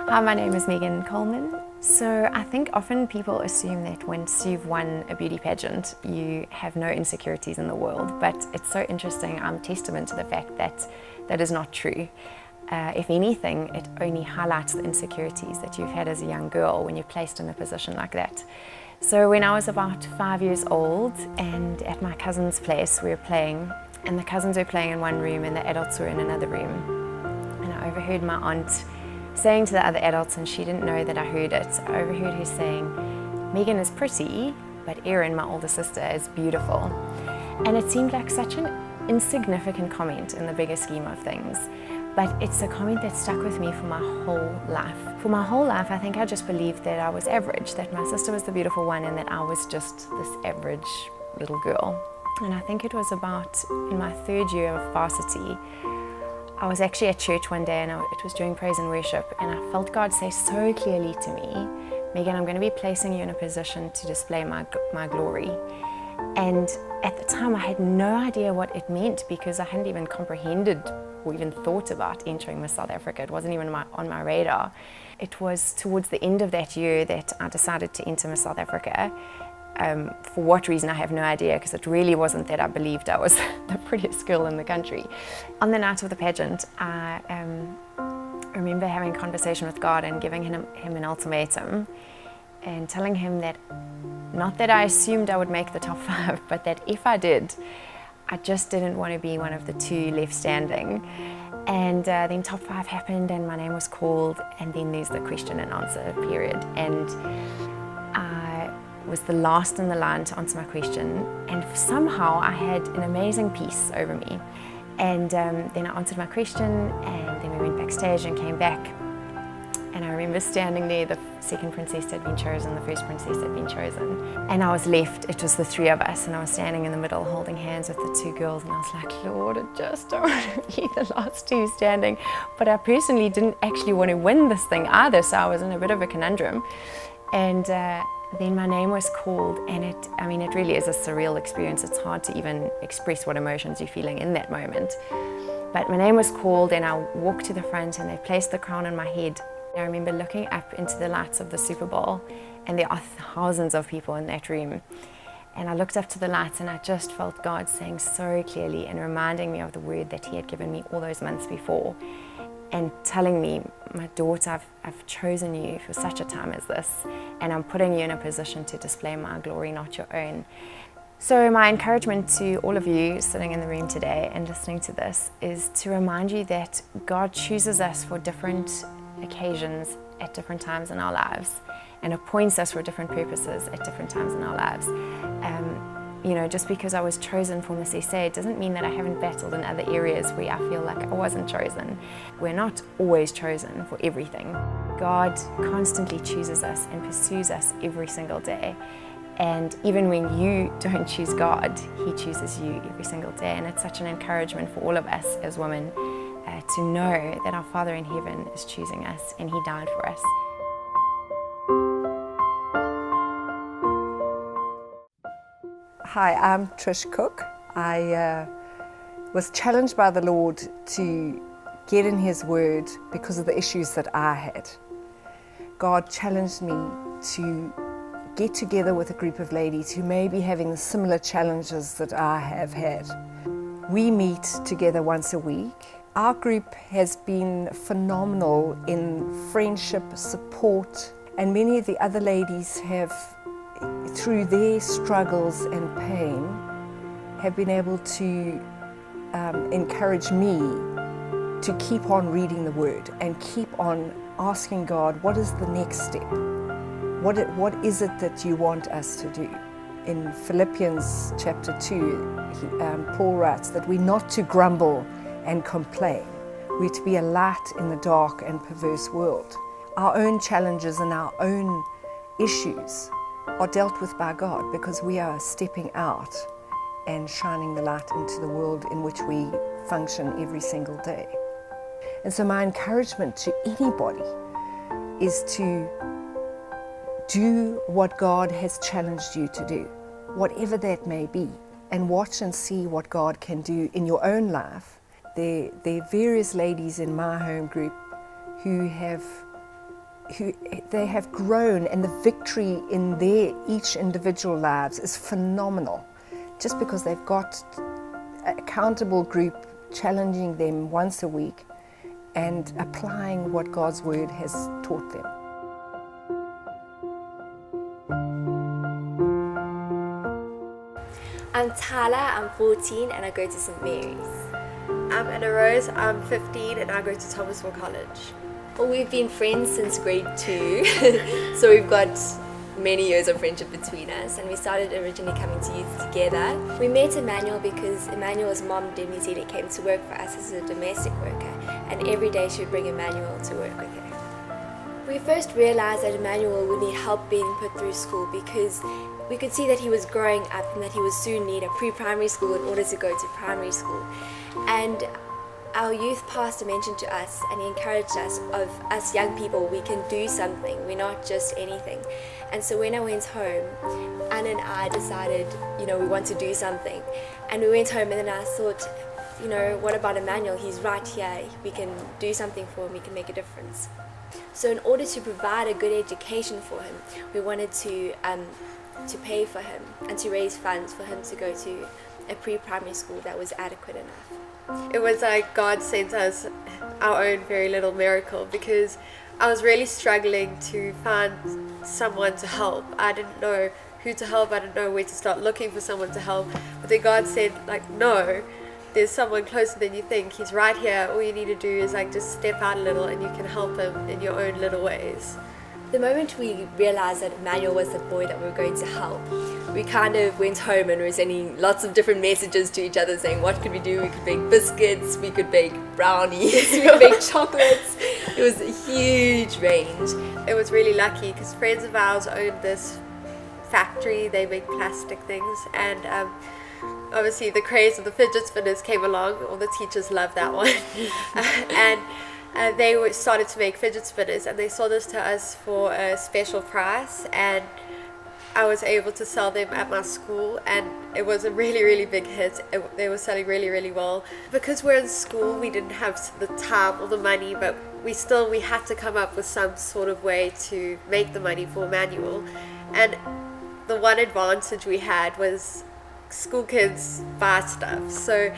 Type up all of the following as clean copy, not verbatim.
Hi, my name is Megan Coleman. So I think often people assume that once you've won a beauty pageant, you have no insecurities in the world, but it's so interesting. I'm testament to the fact that that is not true. If anything, it only highlights the insecurities that you've had as a young girl when you're placed in a position like that. So when I was about 5 years old and at my cousin's place we were playing, and the cousins were playing in one room and the adults were in another room, and I overheard my aunt saying to the other adults, and she didn't know that I heard it, I overheard her saying, "Megan is pretty, but Erin, my older sister, is beautiful." And it seemed like such an insignificant comment in the bigger scheme of things, but it's a comment that stuck with me for my whole life. For my whole life, I think I just believed that I was average, that my sister was the beautiful one and that I was just this average little girl. And I think it was about in my third year of varsity, I was actually at church one day and it was during praise and worship, and I felt God say so clearly to me, "Megan, I'm going to be placing you in a position to display my glory." And at the time I had no idea what it meant because I hadn't even comprehended or even thought about entering Miss South Africa. It wasn't even on my radar. It was towards the end of that year that I decided to enter Miss South Africa. For what reason, I have no idea, because it really wasn't that I believed I was the prettiest girl in the country. On the night of the pageant, I remember having a conversation with God and giving him an ultimatum and telling him that, not that I assumed I would make the top 5, but that if I did, I just didn't want to be one of the 2 left standing. And then top 5 happened and my name was called, and then there's the question and answer period. And I was the last in the line to answer my question, and somehow I had an amazing peace over me. And then I answered my question, and then we went backstage and came back. And I remember standing there, the second princess had been chosen, the first princess had been chosen. And I was left, it was the 3 of us, and I was standing in the middle holding hands with the 2 girls, and I was like, "Lord, I just don't want to be the last 2 standing." But I personally didn't actually want to win this thing either, so I was in a bit of a conundrum. And then my name was called, and it really is a surreal experience. It's hard to even express what emotions you're feeling in that moment. But my name was called, and I walked to the front, and they placed the crown on my head. I remember looking up into the lights of the Super Bowl, and there are thousands of people in that room. And I looked up to the lights, and I just felt God saying so clearly and reminding me of the word that He had given me all those months before, and telling me, "My daughter, I've chosen you for such a time as this, and I'm putting you in a position to display my glory, not your own." So my encouragement to all of you sitting in the room today and listening to this is to remind you that God chooses us for different occasions at different times in our lives, and appoints us for different purposes at different times in our lives. Just because I was chosen for Miss SA, it doesn't mean that I haven't battled in other areas where I feel like I wasn't chosen. We're not always chosen for everything. God constantly chooses us and pursues us every single day. And even when you don't choose God, He chooses you every single day. And it's such an encouragement for all of us as women to know that our Father in heaven is choosing us, and He died for us. Hi, I'm Trish Cook. I was challenged by the Lord to get in His Word because of the issues that I had. God challenged me to get together with a group of ladies who may be having the similar challenges that I have had. We meet together once a week. Our group has been phenomenal in friendship, support, and many of the other ladies have, through their struggles and pain, have been able to encourage me to keep on reading the Word and keep on asking God, what is the next step? What is it that you want us to do? In Philippians chapter 2, Paul writes that we're not to grumble and complain. We're to be a light in the dark and perverse world. Our own challenges and our own issues are dealt with by God because we are stepping out and shining the light into the world in which we function every single day. And so my encouragement to anybody is to do what God has challenged you to do, whatever that may be, and watch and see what God can do in your own life. There are various ladies in my home group who have who they have grown, and the victory in their each individual lives is phenomenal, just because they've got an accountable group challenging them once a week and applying what God's word has taught them. I'm Tyler, I'm 14 and I go to St. Mary's. I'm Anna Rose, I'm 15 and I go to Thomasville College. Well, we've been friends since grade 2, so we've got many years of friendship between us, and we started originally coming to youth together. We met Emmanuel because Emmanuel's mom, Demi Zedek, came to work for us as a domestic worker, and every day she would bring Emmanuel to work with her. We first realized that Emmanuel would need help being put through school because we could see that he was growing up and that he would soon need a pre-primary school in order to go to primary school. And our youth pastor mentioned to us, and he encouraged us, of us young people, we can do something, we're not just anything. And so when I went home, Anna and I decided, we want to do something. And we went home, and then I thought, what about Emmanuel? He's right here, we can do something for him, we can make a difference. So in order to provide a good education for him, we wanted to pay for him and to raise funds for him to go to a pre-primary school that was adequate enough. It was like God sent us our own very little miracle, because I was really struggling to find someone to help. I didn't know who to help, I didn't know where to start looking for someone to help. But then God said, no, there's someone closer than you think. He's right here. All you need to do is just step out a little and you can help him in your own little ways. The moment we realized that Emmanuel was the boy that we were going to help, we kind of went home and were sending lots of different messages to each other saying, what could we do? We could bake biscuits, we could bake brownies, we could bake chocolates. It was a huge range. It was really lucky because friends of ours owned this factory. They make plastic things, and obviously the craze of the fidget spinners came along. All the teachers loved that one. And they started to make fidget spinners, and they sold this to us for a special price, and I was able to sell them at my school, and it was a really, really big hit. They were selling really, really well. Because we're in school, we didn't have the time or the money, but we had to come up with some sort of way to make the money for Emmanuel. And the one advantage we had was school kids buy stuff, so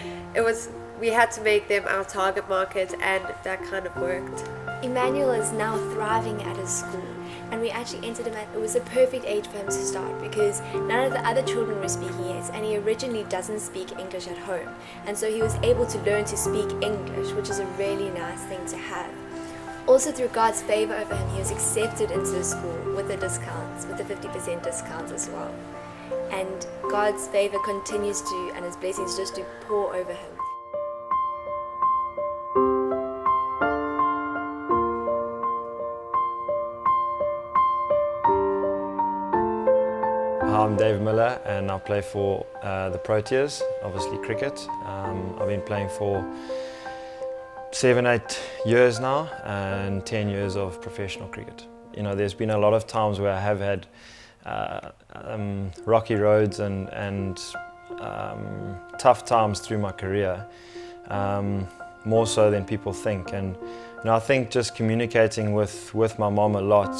we had to make them our target market, and that kind of worked. Emmanuel is now thriving at his school, and we actually entered him it was a perfect age for him to start because none of the other children were speaking yet, and he originally doesn't speak English at home, and so he was able to learn to speak English, which is a really nice thing to have. Also, through God's favor over him, he was accepted into the school with the discounts, with the 50% discounts as well. And God's favor continues to, and his blessings just to pour over him. I'm Dave Miller and I play for the Proteas, obviously cricket. I've been playing for 7-8 years now and 10 years of professional cricket. There's been a lot of times where I have had rocky roads and tough times through my career, more so than people think. And I think just communicating with my mom a lot,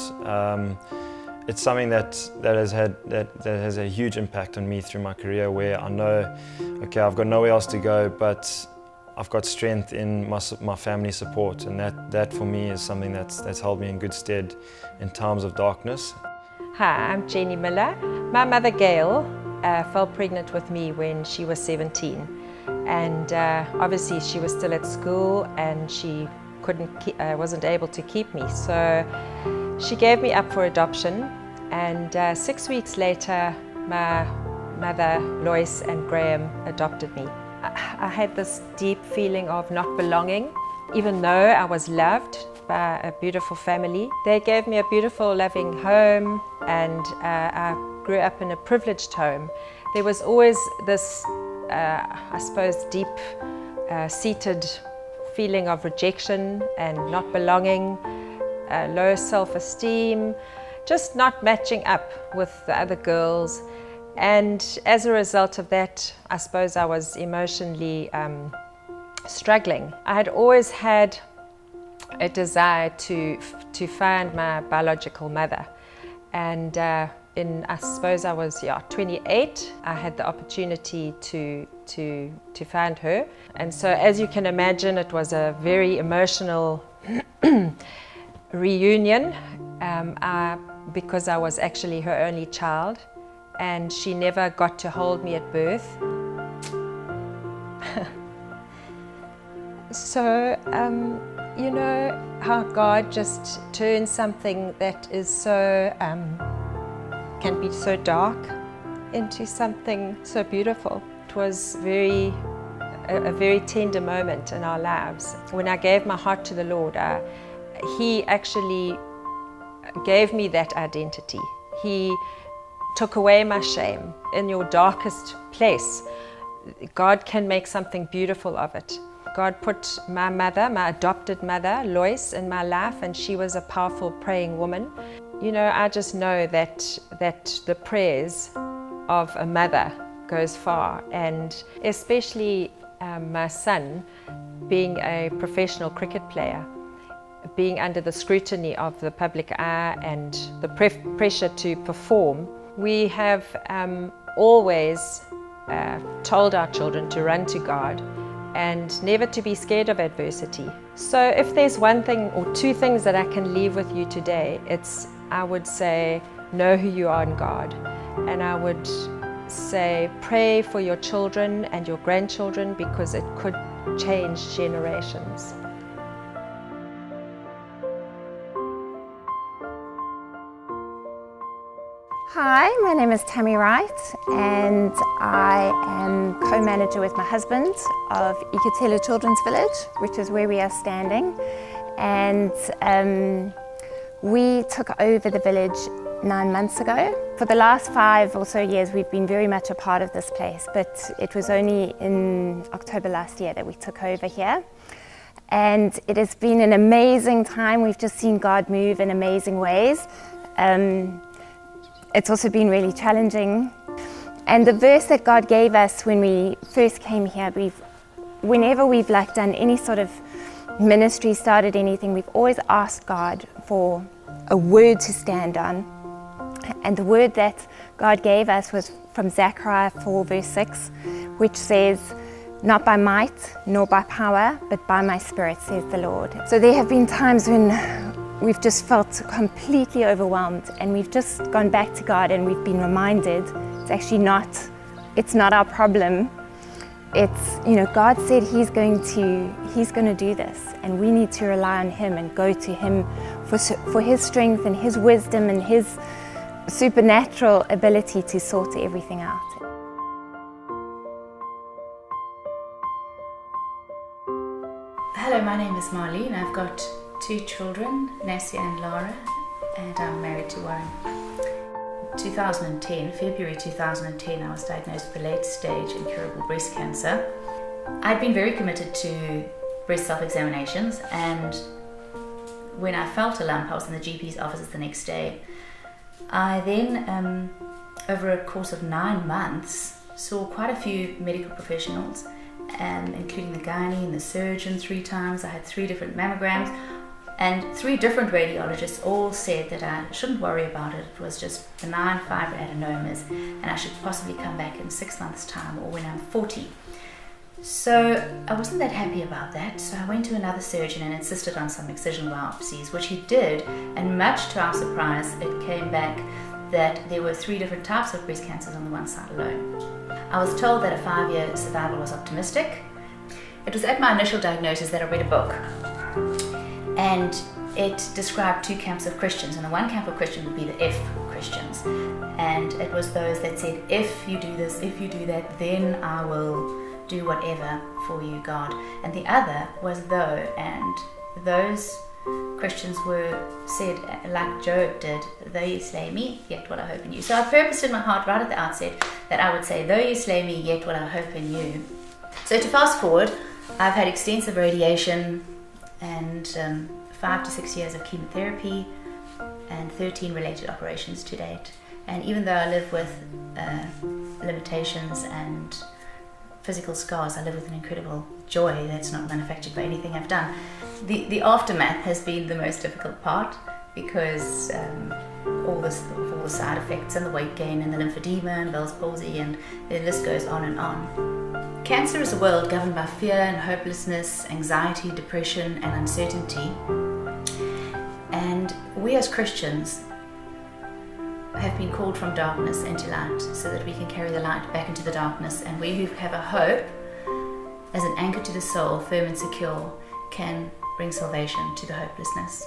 it's something that has a huge impact on me through my career, where I know, okay, I've got nowhere else to go, but I've got strength in my family support, and that for me is something that's held me in good stead in times of darkness. Hi, I'm Jenny Miller. My mother Gail fell pregnant with me when she was 17, and obviously she was still at school and she wasn't able to keep me, so she gave me up for adoption, and 6 weeks later my mother Lois and Graham adopted me. I had this deep feeling of not belonging, even though I was loved by a beautiful family. They gave me a beautiful, loving home, and I grew up in a privileged home. There was always this, I suppose, deep seated feeling of rejection and not belonging, low self-esteem, just not matching up with the other girls. And as a result of that, I suppose I was emotionally struggling. I had always had a desire to find my biological mother. And I suppose I was 28. I had the opportunity to find her, and so as you can imagine, it was a very emotional reunion. Because I was actually her only child, and she never got to hold me at birth. So, you know how God just turns something that is so, can be so dark into something so beautiful. It was a very tender moment in our lives. When I gave my heart to the Lord, He actually gave me that identity. He took away my shame. In your darkest place, God can make something beautiful of it. God put my mother, my adopted mother, Lois, in my life, and she was a powerful praying woman. You know, I just know that the prayers of a mother goes far, and especially my son, being a professional cricket player, being under the scrutiny of the public eye and the pressure to perform, we have always told our children to run to God and never to be scared of adversity. So if there's one thing or two things that I can leave with you today, I would say, know who you are in God. And I would say, pray for your children and your grandchildren, because it could change generations. Hi, my name is Tammy Rice, and I am co-manager with my husband of Ikitela Children's Village, which is where we are standing. And we took over the village 9 months ago. For the last 5 or so years, we've been very much a part of this place, but it was only in October last year that we took over here. And it has been an amazing time. We've just seen God move in amazing ways. It's also been really challenging. And the verse that God gave us when we first came here, whenever we've done any sort of ministry, started anything, we've always asked God for a word to stand on. And the word that God gave us was from Zechariah 4 verse 6, which says, "Not by might nor by power, but by my spirit, says the Lord." So there have been times when we've just felt completely overwhelmed, and we've just gone back to God and we've been reminded it's not our problem. It's, God said He's going to do this, and we need to rely on Him and go to Him for His strength and His wisdom and His supernatural ability to sort everything out. Hello, my name is Marlene. I've got 2 children, Nassia and Lara, and I'm married to Warren. 2010, February 2010, I was diagnosed with late stage incurable breast cancer. I'd been very committed to breast self-examinations, and when I felt a lump, I was in the GP's office the next day. I then, over a course of 9 months, saw quite a few medical professionals, including the gynae and the surgeon 3 times. I had 3 different mammograms, and 3 different radiologists all said that I shouldn't worry about it. It was just benign fibroadenomas, and I should possibly come back in 6 months' time or when I'm 40. So I wasn't that happy about that, so I went to another surgeon and insisted on some excisional biopsies, which he did, and much to our surprise, it came back that there were 3 different types of breast cancers on the one side alone. I was told that a 5-year survival was optimistic. It was at my initial diagnosis that I read a book, and it described 2 camps of Christians, and the one camp of Christian would be the F Christians, and it was those that said, if you do this, if you do that, then I will do whatever for you, God. And the other was though, and those Christians were said, like Job did, though you slay me, yet will I hope in you. So I purposed in my heart right at the outset that I would say, though you slay me, yet will I hope in you. So to fast forward, I've had extensive radiation and 5 to 6 years of chemotherapy and 13 related operations to date. And even though I live with limitations and physical scars, I live with an incredible joy that's not manufactured by anything I've done. The aftermath has been the most difficult part, because all the side effects and the weight gain and the lymphedema and Bell's palsy, and the list goes on and on. Cancer is a world governed by fear and hopelessness, anxiety, depression and uncertainty. And we as Christians have been called from darkness into light so that we can carry the light back into the darkness, and we who have a hope as an anchor to the soul, firm and secure, can bring salvation to the hopelessness.